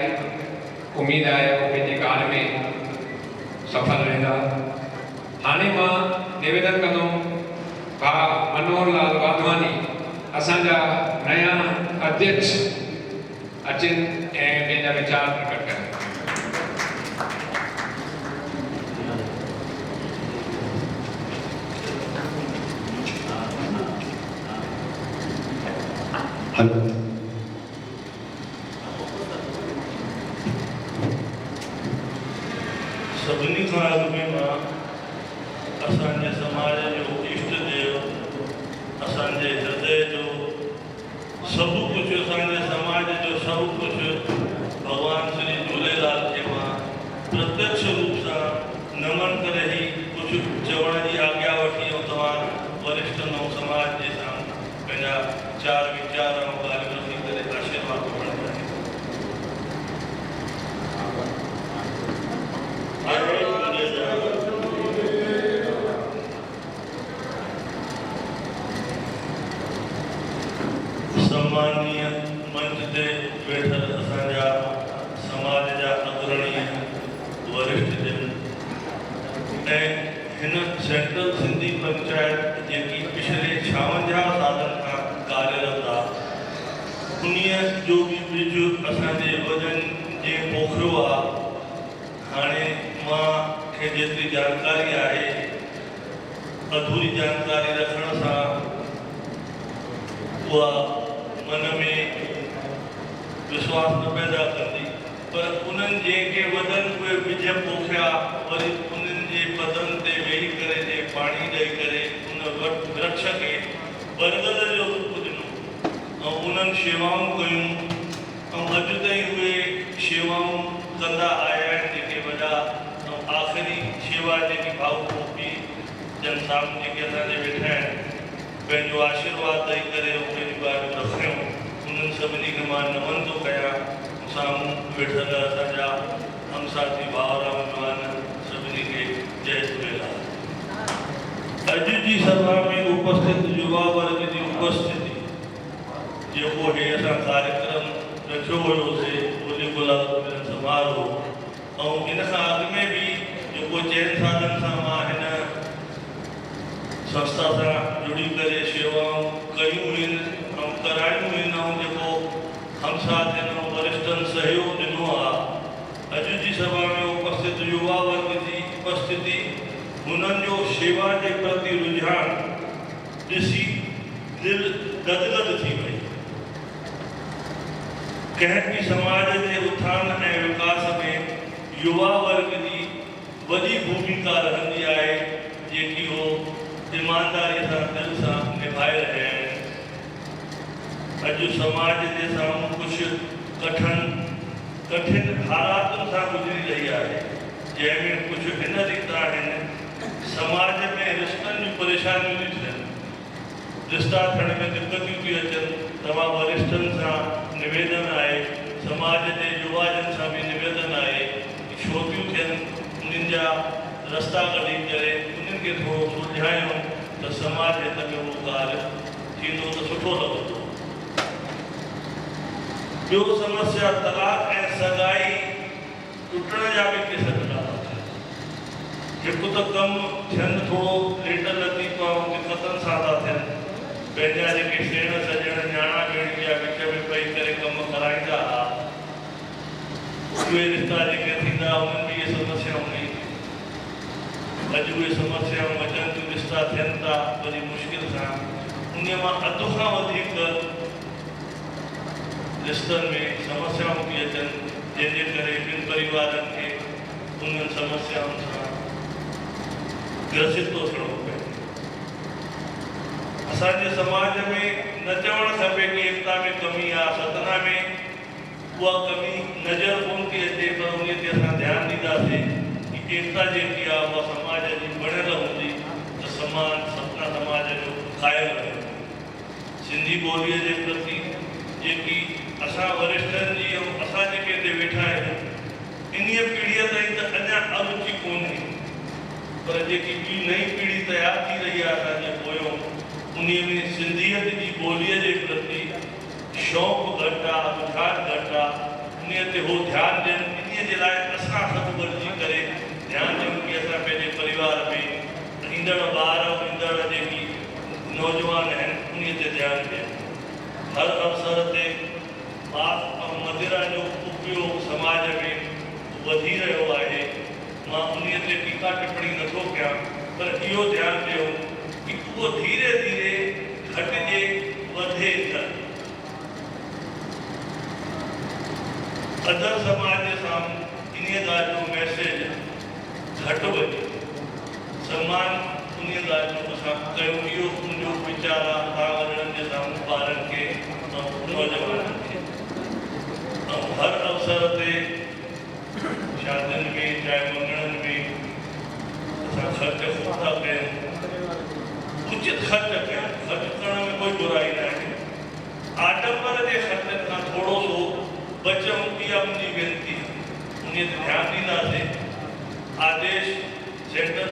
उम्मीद है वो पंहिंजे कार्य में सफल रहंदा। हाणे मां निवेदन कंदुमि भाउ मनोहर लाल वाधवानी असांजा नया अध्यक्ष अचनि ऐं पंहिंजा वीचार प्रकट कनि। सभिनी खां अॻु में मां असांजे समाज जो इष्ट देव, असांजे हृदय जो सभु कुझु, असांजे समाज जो सभु कुझु भगवान श्री झूलेलाल खे मां प्रत्यक्ष रूप सां नमन करे ही कुझु चवण जी आज्ञा वठी ऐं तव्हां वरिष्ठ नव समाज जे साम्हूं पंहिंजा चार वीचार ऐं ॻाल्हियूं रखी करे आशीर्वाद वठणु सम्माननीय मंच ते वेठल असांजा समाज जा अग्रणी वरिष्ठ जन ऐं हिन सेंट्रल सिंधी पंचायत जेकी पिछले 56 सालनि खां कार्यरत आहे उन्हीअ जो बि ॿिज असांजे वॾनि जे पोखियो आहे। हाणे मां खे जेतिरी जानकारी आहे अधूरी जानकारी रखण सां उहा मन में विश्वास न पैदा कंदी, पर उन्हनि जेके वॾनि उहे ॿिज पोखिया वरी उन्हनि जे पदनि ते वेही करे जे पाणी ॾेई करे उन वृक्ष खे बरगद जो रूप ॾिनो ऐं उन्हनि शेवाऊं कयूं ऐं अॼु ताईं उहे शेवाऊं कंदा आया आहिनि। जेके वॾा ऐं आख़िरी शेवा जेकी भाऊ गोपी जन साहब जेके असांजे वेठा आहिनि पंहिंजो आशीर्वाद ॾेई करे पंहिंजी ॻाल्हियूं रखियूं, उन्हनि सभिनी खे मां नमन थो कयां। साम्हूं वेठल असांजा हमसाथी भाउर महिमान सभिनी खे जय झूलेलाल। अॼु जी सभा में उपस्थित युवा वर्ग जी उपस्थिति जेको हे असां कार्यक्रम रखियो हुयोसीं गुल गुलाब मिलन समारोह ऐं इन खां अॻु में बि जेको चइनि सालनि सां मां हिन संस्था सां जुड़ी करे शेवाऊं कयूं आहिनि ऐं करायूं आहिनि ऐं जेको हमसाथियुनि ऐं वरिष्ठनि सहयोग ॾिनो आहे। अॼु जी सभा में उपस्थित युवा वर्ग जी उपस्थिति हुननि जो शेवा जे प्रति रुझान ॾिसी दिलि गदगद थी वई। कंहिं बि समाज जे उत्थान ऐं विकास में युवा वर्ग जी वॾी भूमिका रहंदी आहे जेकी हो ईमानदारीअ सां दिलि सां निभाए रहिया आहिनि। अॼु समाज जे साम्हूं कुझु कठिन हालातुनि सां गुज़री रही आहे जंहिंमें कुझु हिन रीति आहिनि समाज में रिश्तनि जूं परेशानियूं थी थियनि, रिश्ता थियण में दिक़तूं थी अचनि। तव्हां वरिष्ठनि सां निवेदन आहे, समाज जे युवाजन सां बि निवेदन आहे कि छोकिरियूं थियनि उन्हनि जा रस्ता कढी करे उन्हनि खे थोरो सुलझायूं त समाज हित में उहो कार्य थींदो त सुठो लॻंदो। ॿियो समस्या तलाक ऐं सगाई टुटण जा बि केस ॾाढा थियनि। हिकु त कमु थियनि थोरो लेट लतीफ़ा ऐं दिक़तनि सां था थियनि, पंहिंजा जेके सेण सॼण न्याणा भेणिया विच में पई करे कमु कराईंदा हुआ उहे रिश्ता जेके थींदा उन्हनि में इहे समस्याऊं न ईंदियूं। अॼु उहे समस्याऊं अचनि थियूं, रिश्ता थियनि था वरी मुश्किल सां, उन मां अधु खां वधीक रिश्तनि में समस्याऊं थी अचनि जंहिंजे करे ॿिनि परिवारनि खे उन्हनि समस्याउनि सां ग्रसित थो थियणो पए। असांजे समाज में न चवणु खपे कि एकता में कमी आहे, सतना में उहा कमी नज़र कोन थी अचे, पर उन ते असां ध्यानु ॾींदासीं कि एकता जेकी आहे उहा समाज जी बणियल हूंदी त सतना समाज जो क़ाइमु रहे। सिंधी ॿोलीअ जे प्रति जेकी असां वरिष्ठनि जी ऐं असां जेके हिते वेठा आहियूं इन्हीअ पीढ़ीअ ताईं त अञा अरुचि कोन्हे, पर जेकी ॿी नई पीढ़ी तयारु थी रही आहे असांजे पोयों उन में सिंधियत जी ॿोलीअ जे प्रति शौक़ु घटि आहे, रुझान घटि आहे। उन ते हो ध्यानु ॾियनि। इन जे लाइ असां सभु गॾिजी करे ध्यानु ॾियूं कि असां पंहिंजे परिवार में ईंदड़ ॿार ईंदड़ जेकी नौजवान आहिनि उन ते ध्यानु ॾियनि। हर अवसर ते मांस ऐं मदिरा जो उपयोग समाज में वधी रहियो आहे। मां उन ते टीका टिप्पणी नथो कयां, पर इहो ध्यानु ॾियो कि उहो धीरे धीरे घटिजे वधे न। अदर समाज जे साम्हूं इन ॻाल्हि जो मैसेज घटि वञे। सम्मान उन ॻाल्हि जो असां कयूं। इहो मुंहिंजो वीचार आहे तव्हां वॾनि जे साम्हूं ॿारनि खे ऐं नौजवाननि खे। ऐं हर अवसर ते शादियुनि में चाहे मंगणनि में असां ख़र्च ख़ूब था कयूं। उचित ख़र्च कयूं। ख़र्च करण में कोई बुराई न आहे। आडंबर जे ख़र्च खां थोरो सो बचूं, इहा मुंहिंजी वेनती। उन ते ध्यानु ॾींदासीं। आदेश सेंटर